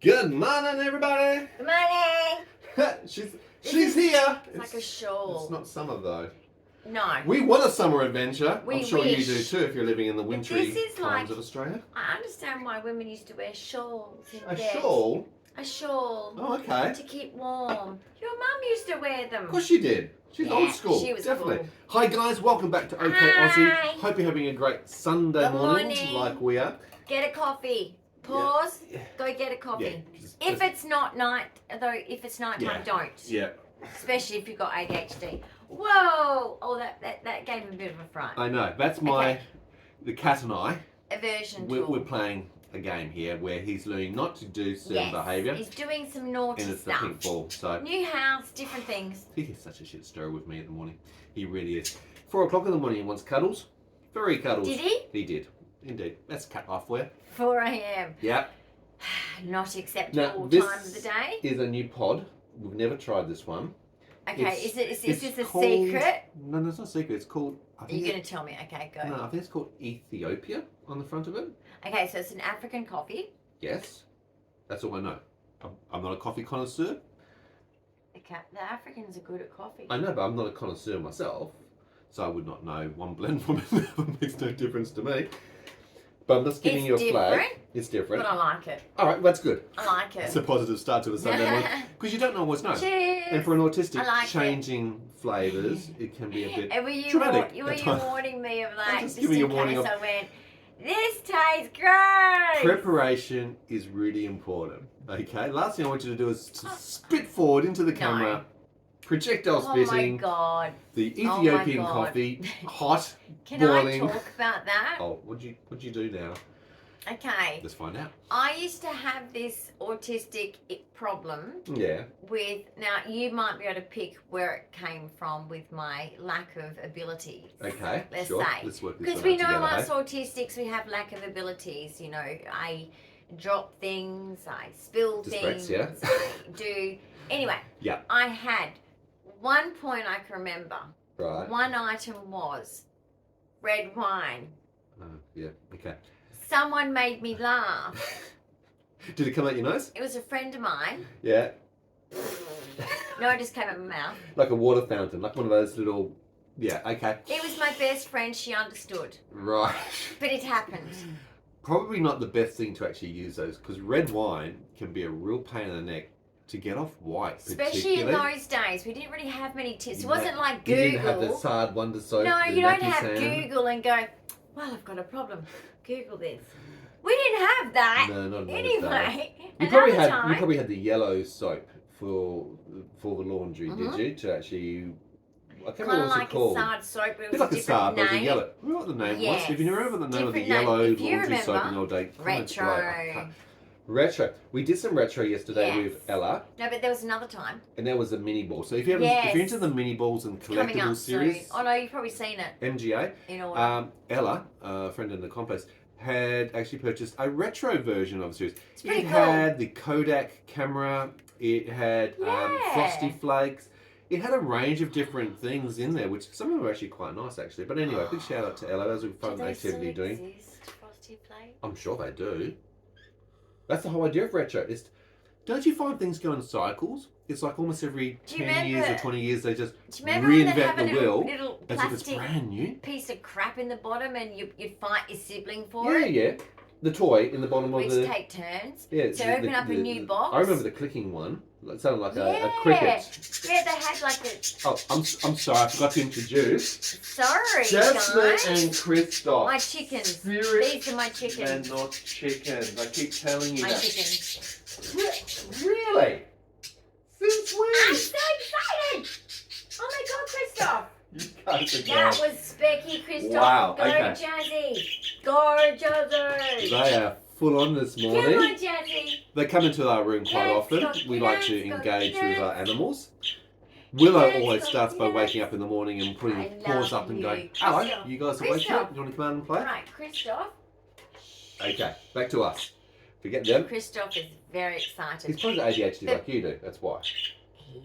Good morning, everybody. Good morning. she's here. It's like a shawl. It's not summer though. No. We want a summer adventure. We I'm sure wish. you do too if you're living in the wintry This is times like- of Australia. I understand why women used to wear shawls in A bed. shawl? A shawl. Oh, okay. To keep warm. Your mum used to wear them. Of course she did. She's Yeah, old school. she was definitely. cool. Hi guys, welcome back to OK Hi. Aussie. Hope you're having a great Sunday Good morning morning. like we are. Get a coffee. Pause. Yeah. Go get a coffee. Yeah, If it's not night, though, if it's night time, don't. Yeah. Especially if you've got ADHD. Whoa! Oh, that gave him a bit of a fright. I know. That's the cat and I. Aversion We're tool. playing a game here where he's learning not to do certain Yes, behaviour. he's doing some naughty And it's the stuff. pink ball. So New house, different things. he's such a shit stirrer with me in the morning. He really is. 4 o'clock in the morning he wants cuddles. Very cuddles. Did he? He did. Indeed. That's cat life for you. 4 a.m. Yep. Not acceptable Now, time of the day. is a new pod. We've never tried this one. Okay, It's- is it's this a called- secret? No, it's not a secret. It's called... I Are think you going to tell me? Okay, go. No, I think it's called Ethiopia on the front of it. Okay, so it's an African coffee. Yes. That's all I know. I'm not a coffee connoisseur. Okay, the Africans are good at coffee. I know, but I'm not a connoisseur myself, so I would not know one blend from another. Makes no difference to me. But I'm just giving It's you a flag. different, It's different. But I like it. All right, that's good. I like It's it. a positive start to a Sunday morning because you don't know what's known. Cheers. And for an autistic, I like it. changing flavours, it can be a bit And were you traumatic. were at you times. warning me of like, just just giving you in a warning case of- I went, this tastes great. Preparation is really important. Okay, last thing I want you to do is to spit forward into the camera, projectile Oh my spitting, God. the Oh my Ethiopian God. coffee, hot, Can boiling. I talk about that? Oh, what'd you do now? Okay. Let's find out. I used to have this autistic problem Yeah. with, now you might be able to pick where it came from with my lack of abilities. Okay. Let's sure. say. Let's work this Because one we out know together, us autistics, we have lack of abilities. You know, I drop things, I spill things, Dyspraxia. I do. Anyway, Yeah. I had one point I can remember. hey? Right. One item was red wine. Oh, yeah. Okay. Someone made me laugh. Did it come out your nose? It was a friend of mine. Yeah. No, it just came out my mouth. Like a water fountain, like one of those little. Yeah. Okay. It was my best friend. She understood. Right. But it happened. Probably not the best thing to actually use those because red wine can be a real pain in the neck to get off white. Especially in particularly. those days. We didn't really have many tips. It You wasn't like You Google. didn't have the Sard Wonder Soap. No, the you don't nappy have sand. Google and go, well, I've got a problem. Google this. We didn't have that. No, not those days. Anyway, You probably had the yellow soap for the laundry, did you? To actually, I can't Kind remember of what like it's called. a Sard soap, but it It's was like a a Sard, different but it was a name. yellow. I remember what the name was. Yes, If you remember the name of the different name. yellow If you laundry soap in remember, the old day, comment below. I Retro. can't- Retro. We did some retro yesterday Yes. with Ella, No, but there was another time. and there was a mini ball. So if you Yes. if you're into the mini balls and Coming collectible up series, soon. Oh no, you've probably seen it. MGA, In order. Ella, a friend in the complex, had actually purchased a retro version of the series. It's pretty It cool. had the Kodak camera. It had Yeah. Frosty Flakes. It had a range of different things in there, which some of them were actually quite nice, actually. But anyway, big shout out to Ella. That was a Do fun they activity still doing. exist, Frosty Flakes? I'm sure they do. That's the whole idea of retro. Don't you find things go in cycles? It's like almost every Do you 10 years or remember- 20 years they just Do you remember when they reinvent have a the little, wheel little as if it's plastic brand new. piece of crap in the bottom and you'd fight your sibling for Yeah, it? yeah. The toy in the bottom We of used the... to take turns. Yeah, to open up a new box. I remember the clicking one. It sounded like Yeah. a cricket. Yeah, they had like a... Oh, I'm sorry, I forgot to introduce Sorry, Jasmine guys. and Christoph. My chickens. Spirit These are my chickens. They're not chickens. I keep telling you My that. chickens. Really? Since when? I'm so excited! Oh my God, Christoph! You guys are That going. was Specky, Christoph. Wow, Go okay. Jazzy. Go Jazzy. They are full on this Come morning. on, Jazzy. They come into our room quite Let's often. go, We like to let's go, engage with our let's- animals. Willow Let's always go, starts by let's- waking up in the morning and putting I his paws love up and you. going, hello, Christoph. you guys awake Christoph. yet? You want to come out and play? Right, Christoph. Okay, back to us. Forget them. Christoph is very excited. He's probably got ADHD like you do, that's why. He's a little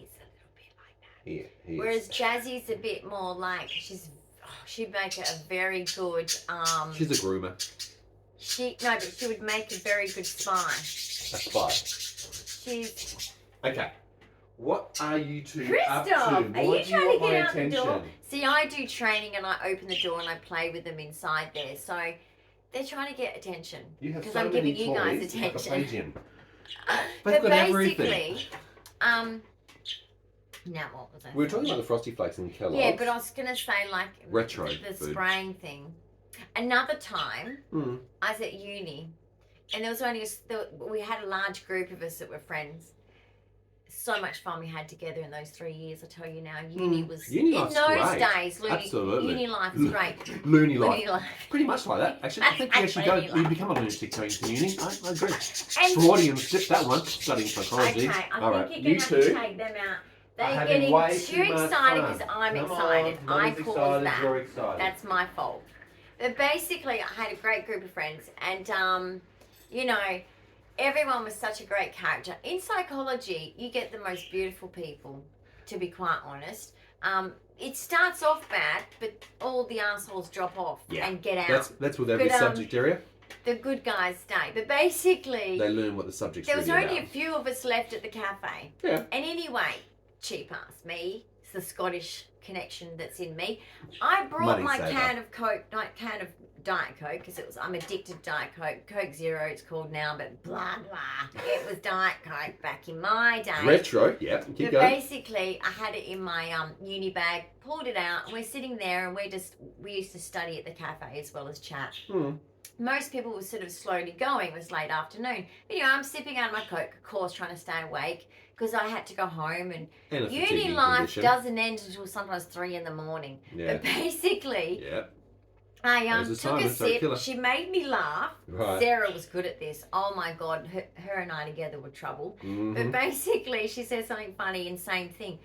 bit like that. He is. Whereas Jazzy's a bit more like she'd make a very good She's a groomer. She would make a very good spy. A spy. she's... Okay. What are you two up to? Christoph, are Why you do trying want to my get out the attention? door? See, I do training and I open the door and I play with them inside there. So they're trying to get attention. You have Because so I'm many giving you guys toys, you have to play attention. gym. But They've got basically, everything. now what was I We were saying? talking about the Frosty Flakes and Kellogg's. Yeah, but I was going to say like Retro the food. spraying thing. Another time, Mm. I was at uni and there was only, we had a large group of us that were friends. So much fun we had together in those 3 years. I tell you now, uni was Uni in life's those great. days. Absolutely. Uni life was great. Loony life. Loony life. Pretty much like that. Actually, I think you actually Loony you life. become a lunatic going to uni. I agree. And Freudian slip that one, studying psychology. okay, I All think right, you're you going to have to two take them out. are They're having getting way too much excited fun. because I'm Come excited. on, I Mum's caused excited, that. you're excited. That's my fault. But basically, I had a great group of friends, and you know, everyone was such a great character. In psychology, you get the most beautiful people, to be quite honest. It starts off bad, but all the assholes drop off and get out. That's with every But, subject area. The good guys stay. But basically, They learn what the subject's there was really only about. a few of us left at the cafe. Yeah. And anyway, cheap ass me. It's the Scottish connection that's in me. I brought Money my saver. can of Diet Coke because I'm addicted to Diet Coke. Coke Zero it's called now, but blah blah. It was Diet Coke back in my day. Retro, yeah. Keep But going. basically, I had it in my uni bag, pulled it out, and we're sitting there, and we used to study at the cafe as well as chat. Mm. Most people were sort of slowly going. It was late afternoon. But, I'm sipping out my Coke, of course, trying to stay awake because I had to go home. And And a uni fatiguing life condition. doesn't end until sometimes 3 in the morning. Yeah. But basically, Yeah. I There's a took a Simon, sorry, sip. killer. She made me laugh. Right. Sarah was good at this. Oh my God, her and I together were trouble. Mhm. But basically, she said something funny and same thing.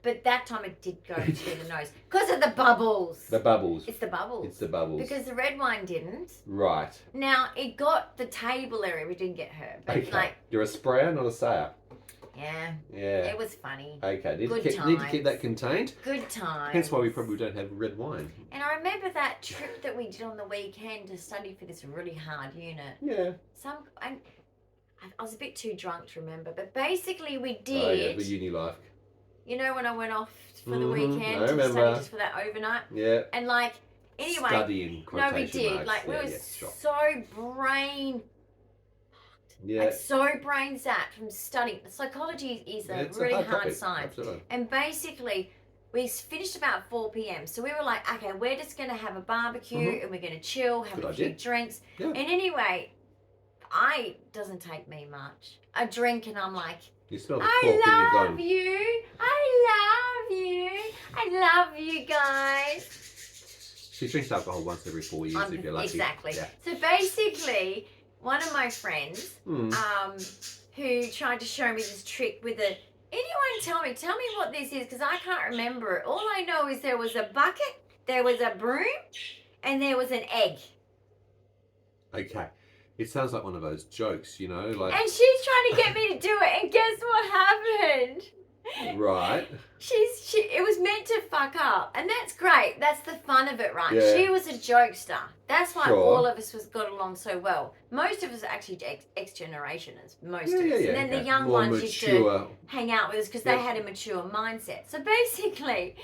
But that time it did go to the nose because of the bubbles. The bubbles. It's the bubbles. It's the bubbles. Because the red wine didn't. Right. Now, it got the table area. We didn't get her. But Okay. You're a sprayer, not a sayer. yeah. Yeah. It was funny. Okay. Need Good to keep that times. contained. Good times. Hence why we probably don't have red wine. And I remember that trip that we did on the weekend to study for this really hard unit. Yeah. I was a bit too drunk to remember, but basically we Oh, yeah, did. the uni life. You know when I went off for the Mhm, weekend I to remember. study just for that overnight? Yeah. And anyway. Studying No, we quotation did. marks. We Yeah, were yeah, sure. so brain Yeah. so brain zapped from studying. Psychology is a It's really hard hard topic. science. Absolutely. And basically, we finished about 4 p.m. So we were like, okay, we're just going to have a barbecue and we're going to chill, have Good a few idea. drinks. Yeah. And anyway, doesn't take me much. I drink and I'm like, You smell the cork and you're I love gone. you. I love you. I love you guys. She drinks alcohol once every 4 years if you're lucky. Exactly. Yeah. So basically, one of my friends, Mm. who tried to show me this trick with anyone tell me what this is because I can't remember it. All I know is there was a bucket, there was a broom, and there was an egg. Okay. It sounds like one of those jokes, like... And she's trying to get me to do it, and guess what happened? Right. It was meant to fuck up, and that's great. That's the fun of it, right? Yeah. She was a jokester. That's why Sure. all of us got along so well. Most of us are actually ex-generationers, most of us. And then the young More ones used to mature. hang out with us because Yeah. they had a mature mindset. So basically,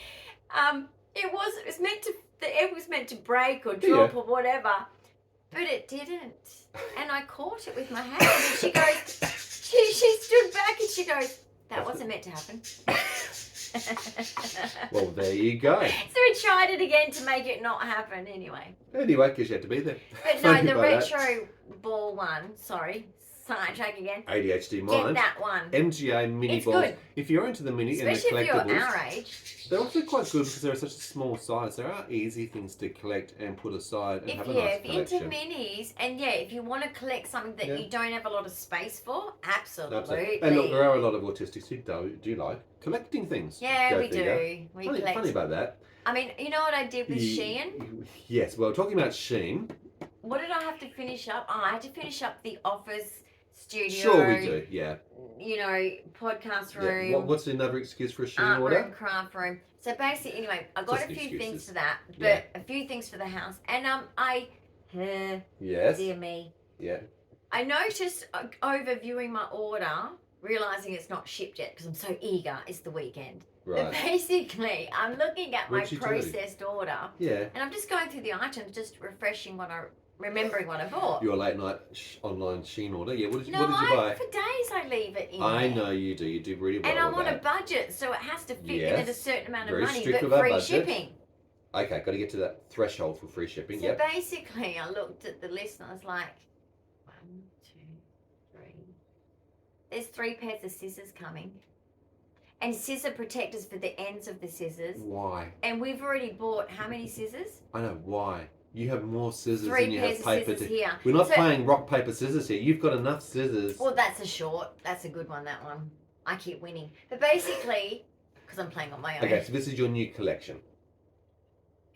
it was meant to break or drop or whatever, but it didn't. And I caught it with my hand, and she goes, she stood back and she goes, that wasn't meant to happen. Well, there you go. So we tried it again to make it not happen anyway. Anyway, because you had to be there. But no, Funny the about that. retro ball one, sorry, sidetrack again. ADHD Get mind. that one. MGA mini It's balls. good. If you're into the mini Especially and if the you're collectibles, our age. they're also quite good because they're such a small size. There are easy things to collect and put aside and If have a you're nice into collection. minis, and if you want to collect something that you don't have a lot of space for, absolutely. And look, there are a lot of autistics who do like collecting things. Yeah, Go we figure. do. We collect. Funny about that. I mean, you know what I did with Shein? Yes, well, talking about Shein. What did I have to finish up? Oh, I had to finish up the office, studio. Sure, we do, yeah. Podcast Yeah. room. What's another excuse for a Shein Art order? room, craft room. So basically, anyway, I got Just a few excuses. things for that, but Yeah. a few things for the house. And Yes. dear me, Yeah. I noticed overviewing my order realizing it's not shipped yet because I'm so eager. It's the weekend. Right. But basically, I'm looking at my What'd you do? processed order, Yeah. and I'm just going through the items, just remembering what I bought. Your late night online Shein order. Yeah. What did you No, buy? for days I leave it in I there. know you do. You do really well. And I'm with on a that. budget, so it has to fit in Yes. at a certain amount of Very money, strict but with our free budget. shipping. Okay, got to get to that threshold for free shipping. So Yep. basically, I looked at the list and I was like, 1, 2, 3. There's 3 pairs of scissors coming. And scissor protectors for the ends of the scissors. Why? And we've already bought how many scissors? I know why. You have more scissors 3 than you pairs have of paper. scissors here. We're not So- playing rock paper scissors here. You've got enough scissors. Well, that's a short. That's a good one, that one. I keep winning. But basically, because I'm playing on my own. Okay, so this is your new collection.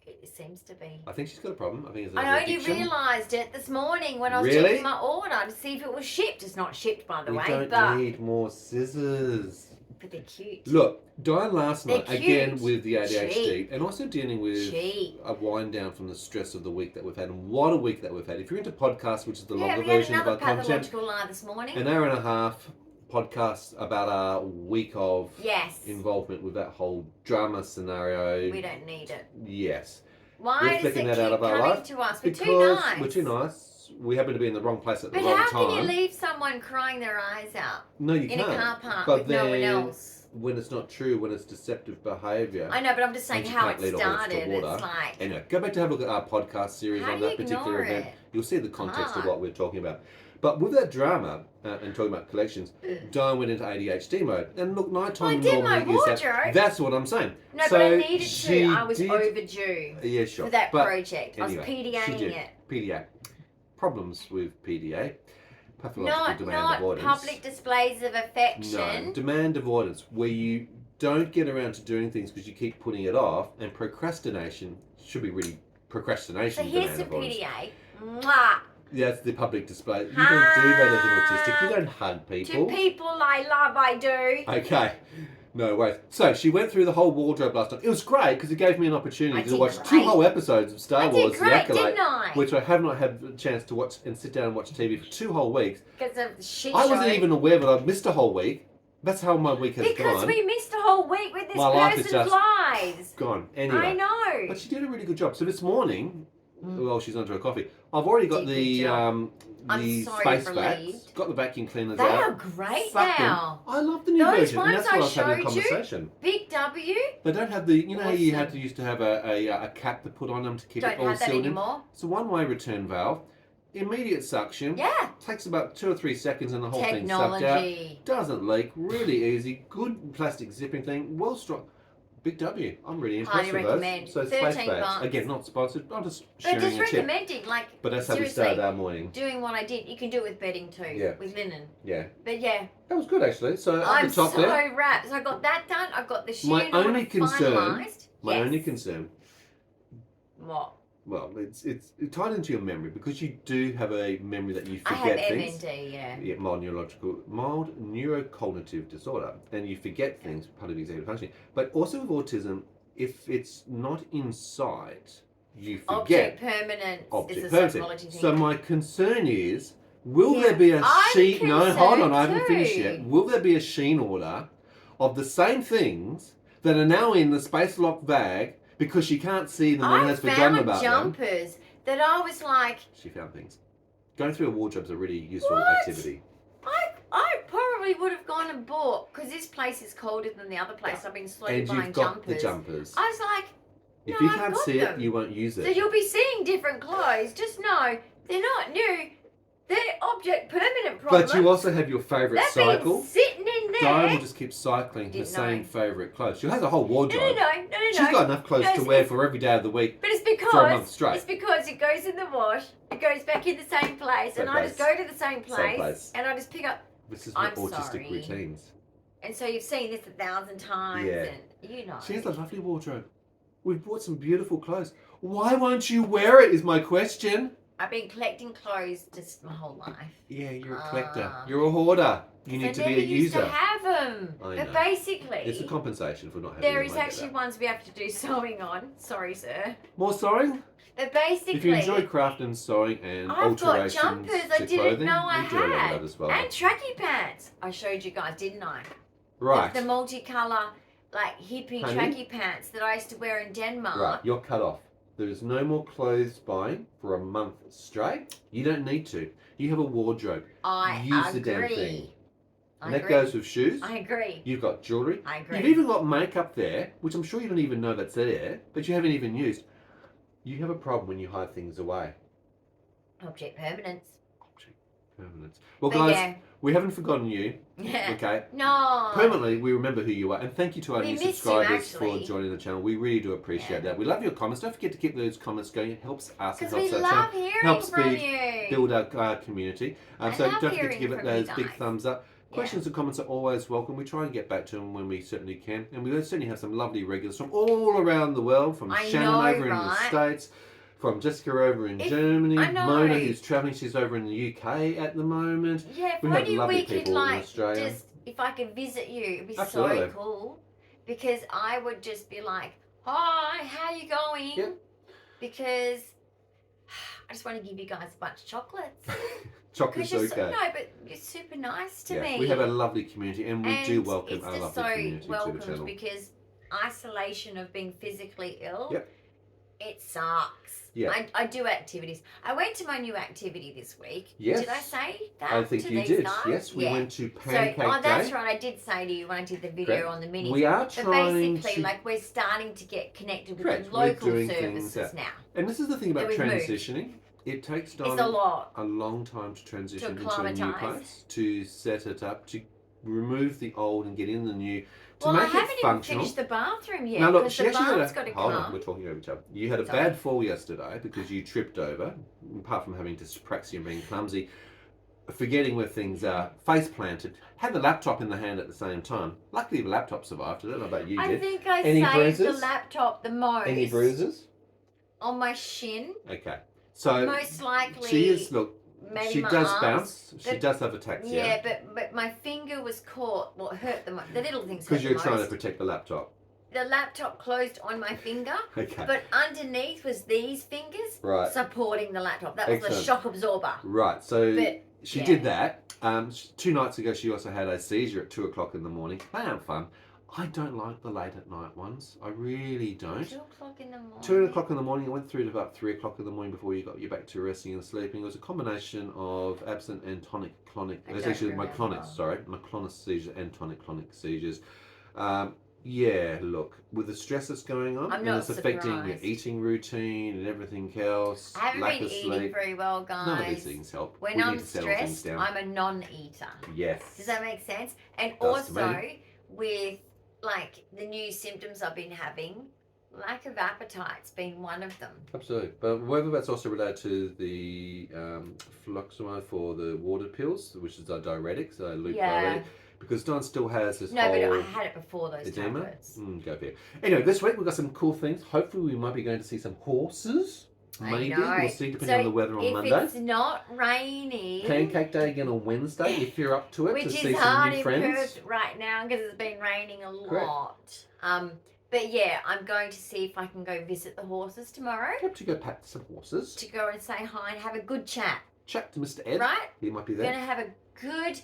It seems to be. I think she's got a problem. I think it's an I only addiction. realised it this morning when I was Really? checking my order to see if it was shipped. It's not shipped, by the We way, don't but need more scissors. they're cute. Look, Dyan last They're night, cute. again with the ADHD, Cheap. and also dealing with Cheap. a wind down from the stress of the week that we've had. And what a week that we've had. If you're into podcasts, which is the Yeah, longer we had version of our another content, pathological lie this morning. an hour and a half podcast about a week of Yes. involvement with that whole drama scenario. We don't need it. Yes. Why We're does it flicking keep that out of our coming life to us? We're because too nice. we're too nice. We happen to be in the wrong place at the But wrong how time. can you leave someone crying their eyes out No, you in can't. a car park But with no one then else? when it's not true, when it's deceptive behaviour. I know, but I'm just saying And you how can't it lead a horse to started. water. It's like, Anyway, go back to have a look at our podcast series How on do you that particular ignore event. it? You'll see the context of Come what on. we're talking about. But with that drama and talking about collections, Dyan went into ADHD mode. And look, nighttime I did my normally is that. wardrobe. That's what I'm saying. no, So but I needed she to. I was did- overdue Yeah, sure. for that But project. I was anyway, she PDAing did. it. PDA. Problems with PDA. Pathological Not demand avoidance. public displays of affection. No, demand avoidance, where you don't get around to doing things because you keep putting it off, and procrastination should be really So procrastination. here's demand some avoidance. PDA. Mwah. That's the public display. You don't do that as an autistic. You don't hug To people. people I love, I do. Okay. No worries. So she went through the whole wardrobe last night. It was great because it gave me an opportunity I to did watch great. 2 whole episodes of Star I Wars: did The great, Acolyte, didn't I? which I have not had a chance to watch and sit down and watch TV for 2 whole weeks. Because of the shit I show. wasn't even aware that I'd missed a whole week. That's how my week has Because gone. we missed a whole week with this My life is person's just- lies. Gone. Anyway. I know. But she did a really good job. So this morning, well, she's onto her coffee. I've already got Did good the job. I'm the so space relieved. vacs. Got the vacuum cleaners They out. are great Sucked them. now. I love the new Those version, and ones that's what I was I having a showed you? conversation. Big W. They don't have the, you know how you Awesome. had to used to have a cap to put on them to keep Don't it all have that sealed in. anymore. It's a one-way return valve. Immediate suction. Yeah. Takes about 2 or 3 seconds and the whole thing's sucked out. Technology. Doesn't leak. Really easy. Good plastic zipping thing. Well strong. Big W. I'm really impressed Highly with recommend. those. So space 13 bags. bucks. Again, not sponsored. I'm just But sharing just a tip. recommending, like, But that's how we seriously, started our morning. doing what I did. You can do it with bedding too. Yeah. With linen. Yeah. But yeah, That was good actually. So at I'm the top so there, wrapped. So I got that done. I've got the sheer My only order concern- finalised. my Yes. only concern, What? well, it's tied into your memory because you do have a memory that you I have forget things. MND, yeah. Yeah, mild neurocognitive disorder, and you forget things, part of executive functioning. But also with autism, if it's not in sight, you forget. Object permanence Object is a permanence. psychology thing. So my concern is, will Yeah, there be a I'm sheet? No, hold on, I haven't concerned finished too. yet. Will there be a Shein order of the same things that are now in the space lock bag because she can't see them and I has forgotten found about them? jumpers that I was like, She found things. Going through a wardrobe is a really useful What? activity. I probably would have gone and bought, because this place is colder than the other place. Yeah. I've been slowly And buying you've got jumpers. the jumpers. I was like, If no, you I've can't got see them. it, you won't use So it. you'll be seeing different clothes. Just know they're not new. They're object permanent problems. But you also have your favourite They've cycle. been sitting in there. Diane will just keep cycling her Didn't same know. favourite clothes. She has a whole wardrobe. No. She's got enough clothes No, to it's- wear for every day of the week. But it's For a month because straight. it's because it goes in the wash, it goes back in the same place, Same and I just place. go to the same place, and I just pick up. This is my I'm autistic sorry. routines. And so you've seen this 1,000 times, Yeah. and you know. She has a lovely wardrobe. We've bought some beautiful clothes. Why won't you wear it is my question. I've been collecting clothes just my whole life. Yeah, you're a collector. Ah. You're a hoarder. You I need to never be a used user. to have them. I But know. basically, It's a compensation for not having there them, is I get actually that. ones we have to do sewing on. Sorry, sir. More sewing? But basically, If you enjoy crafting, sewing, and I've got alterations jumpers to I didn't clothing, know I we do a lot of had. that as well. And tracky pants. I showed you guys, didn't I? Right. The multicolour, like hippie Honey? tracky pants that I used to wear in Denmark. Right, you're cut off. There is no more clothes buying for a month straight. You don't need to. You have a wardrobe. I Use agree. the damn thing. I And that agree. goes with shoes. I agree. You've got jewellery. I agree. You've even got makeup there, which I'm sure you don't even know that's there, but you haven't even used. You have a problem when you hide things away. Object permanence. Object permanence. Well, But guys, yeah. we haven't forgotten you. Yeah. Okay. No. Permanently, we remember who you are, and thank you to our We new miss you, subscribers for actually. joining the channel. We really do appreciate that. We love your comments. Don't forget to keep those comments going. It helps us. It Because we helps our love channel. hearing Helps from build- you. Build our community. I So love don't forget to hearing give it from those you big guys. thumbs up. Questions and comments are always welcome. We try and get back to them when we certainly can. And we certainly have some lovely regulars from all around the world, from I Shannon know, over in the right? States, from Jessica over in Germany, I know. Mona who's travelling, she's over in the UK at the moment. Yeah, if We have only lovely we could people in like Australia. just if I could visit you, it'd be Absolutely. so cool. Because I would just be like, "Hi, how you going?" Yep. Because I just want to give you guys a bunch of chocolates. Chocolate's Because okay. no, but you're super nice to me. We have a lovely community, and we do And welcome it's our just lovely so community to the welcomed channel. because isolation of being physically ill, Yep. it sucks. Yeah. I do activities. I went to my new activity this week. Yes. Did I say that? I think to you these did. guys? Yes, we Yeah. went to So, Pancake that's Day. right. I did say to you when I did the video Correct. on the minis. We are But trying basically, to, like, we're starting to get connected with Correct. the We're local doing things services that- now. and this is the thing about that we've moved. transitioning. It takes It's a time, lot. a long time to transition into a new acclimatise. place, to set it up, to remove the old and get in the new, to Well, I make haven't it even functional. finished the bathroom yet Now look, because she the actually had bath's got to hold on, come. we're talking over each other. You had a Sorry. bad fall yesterday because you tripped over, apart from having dyspraxia and being clumsy, forgetting where things are, face planted, had the laptop in the hand at the same time. Luckily the laptop survived. I don't know about you, I did. think I Any saved the bruises? laptop the most. Any bruises? On my shin. Okay. So Most likely. she is, look, maybe she my does arms. bounce, she But- does have ataxia. Yeah, but my finger was caught. What hurt the most? The little things hurt Because the you're trying to most. protect the laptop. The laptop closed on my finger, Okay. but underneath was these fingers Right. supporting the laptop. That was the Excellent. shock absorber. Right. So But, she yeah. did that. 2 nights ago, she also had a seizure at 2 o'clock in the morning. They aren't fun. I don't like the late at night ones. I really don't. 2 o'clock in the morning. 2 o'clock in the morning, it went through to about 3 o'clock in the morning before you back to resting and sleeping. It was a combination of absent and tonic-clonic, I it's don't actually remember. myoclonic seizures and tonic-clonic seizures. Yeah, look, with the stress that's going on, I'm and not it's affecting your surprised. eating routine and everything else, I haven't lack been of eating sleep, very well, guys. none of these things help. When We I'm need to settle things stressed, down. I'm a non-eater. Yes. Does that make sense? And Does to also, with like the new symptoms I've been having, lack of appetite's been one of them. Absolutely, but whether that's also related to the fluoxamide for the water pills, which is a diuretic, so a loop diuretic, because Don still has this No, whole but I had it before those edema. tablets. Go for it. Anyway, this week we've got some cool things. Hopefully, we might be going to see some horses. I Maybe know. we'll see, depending on the weather on if Monday. it's not raining, Pancake Day again on Wednesday. If you're up to it, which to is see some hard new in friends. Perth right now because it's been raining a Correct. lot. But yeah, I'm going to see if I can go visit the horses tomorrow Yep, to go pat some horses. to go and say hi and have a good chat. Chat to Mr. Ed. Right? He might be We're going there. to have a good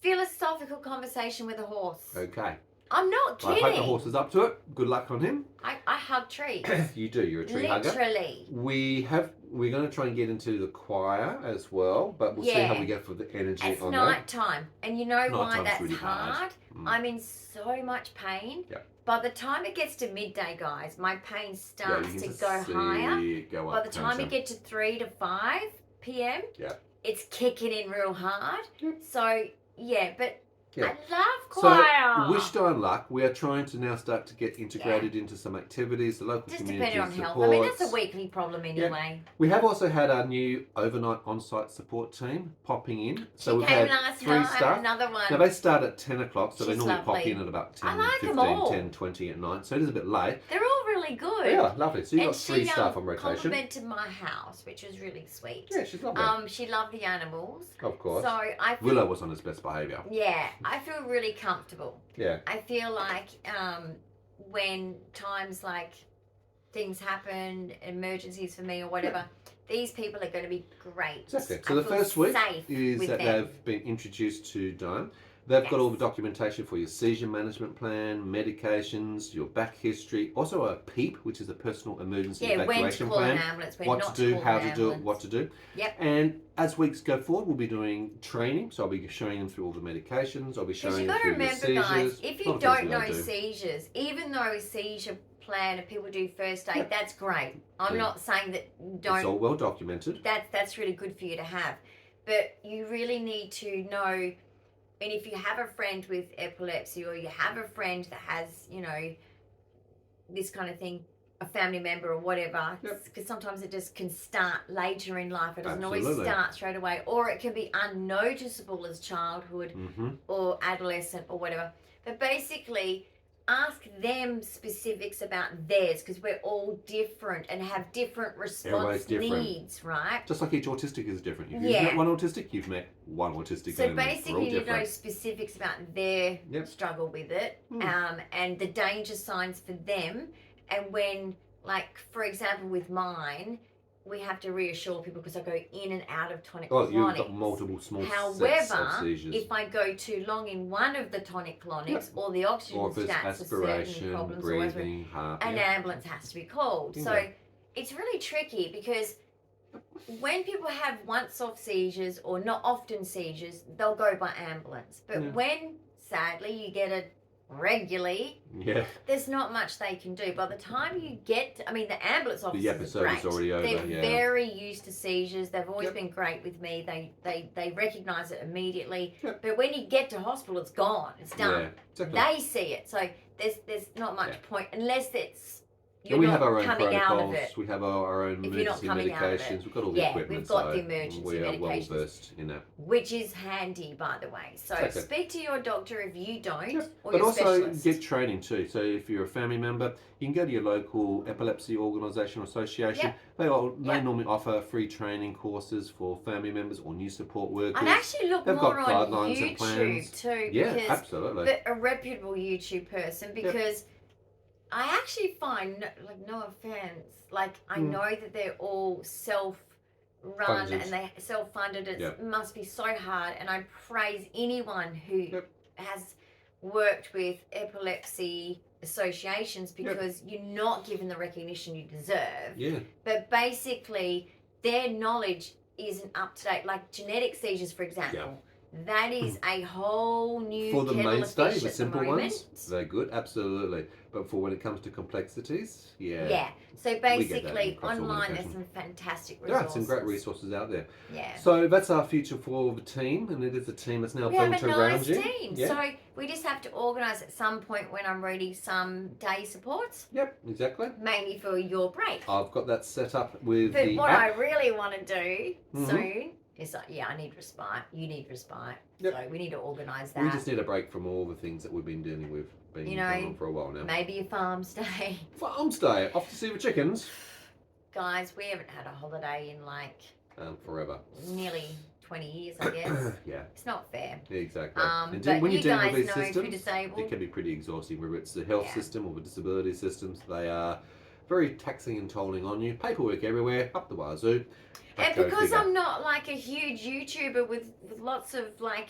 philosophical conversation with a horse. Okay. I'm not I kidding. hope the horse is up to it. Good luck on him. I hug trees. You do. You're a tree hugger. Literally. We're going to try and get into the choir as well, but we'll see how Yeah. we go for the energy It's on night time. And you know why Nighttime's that's really hard. hard? Mm. I'm in so much pain. Yep. By the time it gets to midday, guys, my pain that. starts You can to just go see higher. it go By up, the time can't you get to 3 to 5 p.m., Yep. it's kicking in real hard. Yep. So, yeah, but Yeah. I love choir. So, wish Dyan luck. We are trying to now start to get integrated into some activities, the local Just community depending on supports. health. I mean, that's a weekly problem anyway. We have also had our new overnight on-site support team popping in. So She we've came had last 3 night, staff. another one. Now they start at 10 o'clock, so they She's normally pop lovely. in at about 10, I like 'em 15, all. 10, 20 at night. So it is a bit late. They're all really good. They are lovely. So you've And got 3 she staff on rotation. complimented my house, which was really sweet. Yeah, she's lovely. She loved the animals. Of course. So I think, Willow was on his best behaviour. yeah, I feel really comfortable. Yeah. I feel like when times like things happen, emergencies for me or whatever, these people are going to be great. Exactly. So the first week is that they've been introduced to Dyan. They've got all the documentation for your seizure management plan, medications, your back history, also a PEEP, which is a personal emergency evacuation plan. When to call an ambulance, when what not to do, call how an to do it, ambulance. what to do. Yep. And as weeks go forward, we'll be doing training. So I'll be showing them through all the medications. I'll be showing them through the seizures. Because you've got to remember, guys, if you don't know seizures, even though a seizure plan and people do first aid, that's great. I'm not saying that don't. It's all well documented. That's really good for you to have, but you really need to know. And if you have a friend with epilepsy, or you have a friend that has, you know, this kind of thing, a family member or whatever, because sometimes it just can start later in life. It doesn't always start straight away, or it can be unnoticeable as childhood or adolescent or whatever. But basically, ask them specifics about theirs, because we're all different and have different response needs, right? Just like each autistic is different. If you've met one autistic, you've met one autistic. So basically, you know specifics about their struggle with it, and the danger signs for them. And when, like, for example, with mine, we have to reassure people because I go in and out of tonic clonics. You've got multiple small sets of seizures. If I go too long in one of the tonic clonics or the oxygen stats aspiration, problems, breathing, heart, an ambulance has to be called. So it's really tricky, because when people have once-off seizures or not often seizures, they'll go by ambulance. But when, sadly, you get it regularly, there's not much they can do. By the time you get to, I mean, the ambulance officers are great. Already over, they're very used to seizures. They've always been great with me. They recognise it immediately. But when you get to hospital, it's gone. It's done. They see it. So there's not much point, unless it's we have our own protocols. We have our own emergency medications. We've got all the equipment. We've got the emergency we are medications, well versed in that, which is handy, by the way. So speak to your doctor if you don't, or but your also specialist. Get training too. So if you're a family member, you can go to your local epilepsy organisation or association. They normally offer free training courses for family members or new support workers. I'd actually look more on YouTube too. Yeah, absolutely. But a reputable YouTube person, because I actually find, like, no offense, like, I know that they're all self-run and they self-funded. It must be so hard, and I praise anyone who has worked with epilepsy associations, because you're not given the recognition you deserve. But basically, their knowledge isn't up to date. Like genetic seizures, for example. That is a whole new for the mainstay, of fish the at simple the moment. ones, they're good, absolutely. But for when it comes to complexities, So basically, online there's some fantastic resources. Yeah, some great resources out there. Yeah. So that's our future for the team, and it is a team that's now built around you. Team. So we just have to organise at some point, when I'm ready, some day supports. Yep, exactly. Mainly for your break. I've got that set up with but the what app. I really want to do soon. It's like, I need respite. You need respite. So we need to organise that. We just need a break from all the things that we've been dealing with, going on for a while now. Maybe a farm stay. Farm stay, off to see the chickens. Guys, we haven't had a holiday in like forever. Nearly 20 years, I guess. It's not fair. Exactly. And when you you're dealing guys with these know, systems, if you're disabled, it can be pretty exhausting, whether it's the health system or the disability systems. They are very taxing and tolling on you. Paperwork everywhere, up the wazoo. And because I'm not like a huge YouTuber with lots of like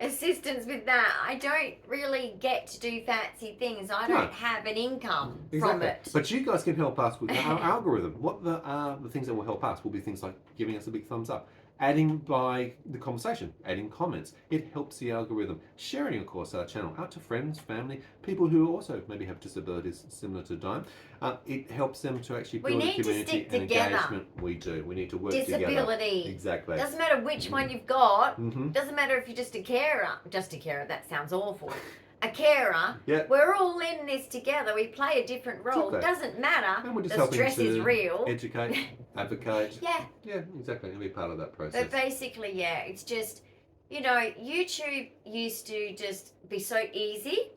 assistance with that, I don't really get to do fancy things. I don't have an income from it. But you guys can help us with our algorithm. What the things that will help us will be things like giving us a big thumbs up, adding by the conversation, adding comments. It helps the algorithm. Sharing, of course, our channel out to friends, family, people who also maybe have disabilities similar to Dyan. It helps them to actually build a community and engagement. We do. We need to work together. Disability. Exactly. Doesn't matter which one you've got. Doesn't matter if you're just a carer. Just a carer, that sounds awful. A carer. We're all in this together. We play a different role. Doesn't matter. And we're just the stress is real. Educate, advocate. Yeah, exactly. And be part of that process. But basically, it's just, YouTube used to just be so easy.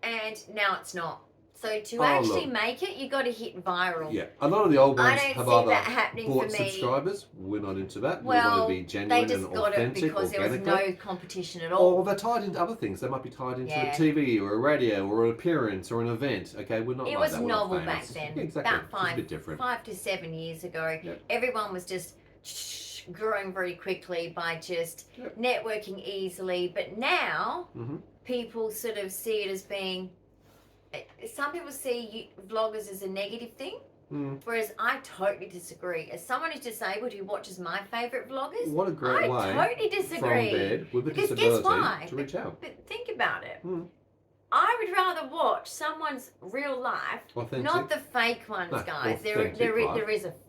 And now it's not. So to Oh, actually look. make it, you got to hit viral. Yeah, a lot of the old I ones don't have see either that happening bought for me. subscribers. We're not into that. Well, we want to be they genuine just and got it authentic, because there was organically. no competition at all. Or they're tied into other things. They might be tied into Yeah. a TV or a radio or an appearance or an event. Okay, we're not It like was that. We're not novel back famous. then. Yeah, exactly. About It's a bit different. 5 to 7 years ago, Yep. everyone was just growing very quickly by just Yep. networking easily. But now Mm-hmm. people sort of see it as being. Some people see vloggers as a negative thing, whereas I totally disagree. As someone who's disabled who watches my favourite vloggers, What a great way I totally disagree. from bed with a Because disability guess why? to reach out. But think about it. Mm. I would rather watch someone's real life, Authentic. not the fake ones, No, guys. authentic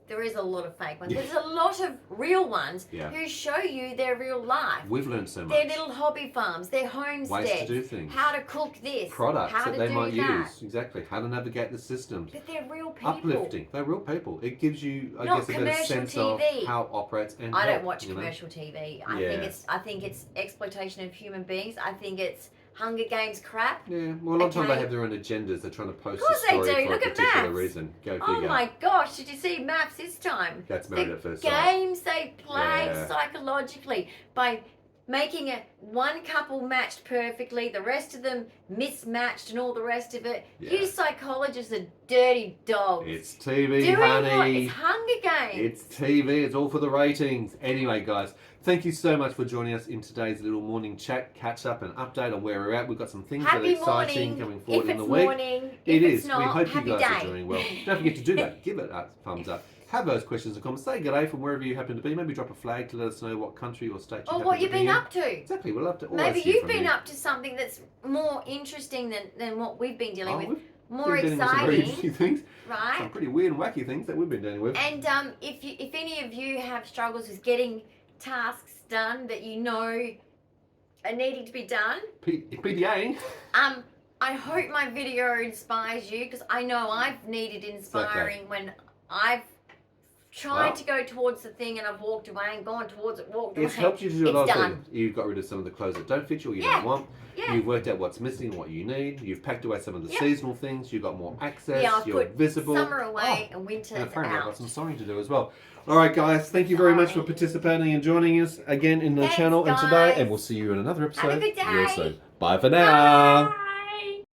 There is a lot of fake ones. Yeah. There's a lot of real ones Yeah. who show you their real life. We've learned so much. Their little hobby farms, their homesteads, Ways to do things. how to cook this, Products how that to they do might that. use. Exactly. How to navigate the systems. But they're real people. Uplifting. They're real people. It gives you, I Not guess, a better commercial sense TV. of how it operates and I don't help, watch you know? commercial TV. Yeah. I think it's exploitation of human beings. I think it's Hunger Games crap. Yeah, well, a lot of time they Okay. have their own agendas. They're trying to post Of course a story they do. for Look a at particular maths. reason. Go Oh figure. my gosh, did you see maps this time? That's married The at first sight. games they play Yeah. psychologically by making it one couple matched perfectly, the rest of them mismatched and all the rest of it. Yeah. You psychologists are dirty dogs. It's TV, Doing what? honey. It's Hunger Games. It's TV. It's all for the ratings. Anyway, guys, thank you so much for joining us in today's little morning chat, catch up, and update on where we're at. We've got some things that are Happy exciting morning. coming forward If in the it's week. morning, It if is. it's not, We hope you happy guys day. are doing well. Don't forget to do that. Give it a thumbs up. Have those questions and comments. Say good day from wherever you happen to be. Maybe drop a flag to let us know what country or state you Or happen what to you've be been in. up to. Exactly. We'll love to always Maybe hear you've from been you. up to something that's more interesting than what we've been dealing with. We've More been dealing with some very exciting, interesting things. Some right? pretty weird and wacky things that we've been dealing with. And if any of you have struggles with getting tasks done that you know are needing to be done, PDA. I hope my video inspires you, because I know I've needed inspiring when I've tried to go towards the thing and I've walked away and gone towards it, walked away. It's helped you to do a lot It's of done. things. You've got rid of some of the clothes that don't fit you or you Yeah. don't want. Yeah. You've worked out what's missing and what you need. You've packed away some of the Yep. seasonal things. You've got more access. Yeah, I've You're put visible. summer away Oh, and winter and apparently I've out. got some sewing to do as well. All right, guys. Thank you very much for Sorry. participating and joining us again in the Thanks, channel and today. guys. And we'll see you in another Have a episode good real day. soon. Bye for now. Bye.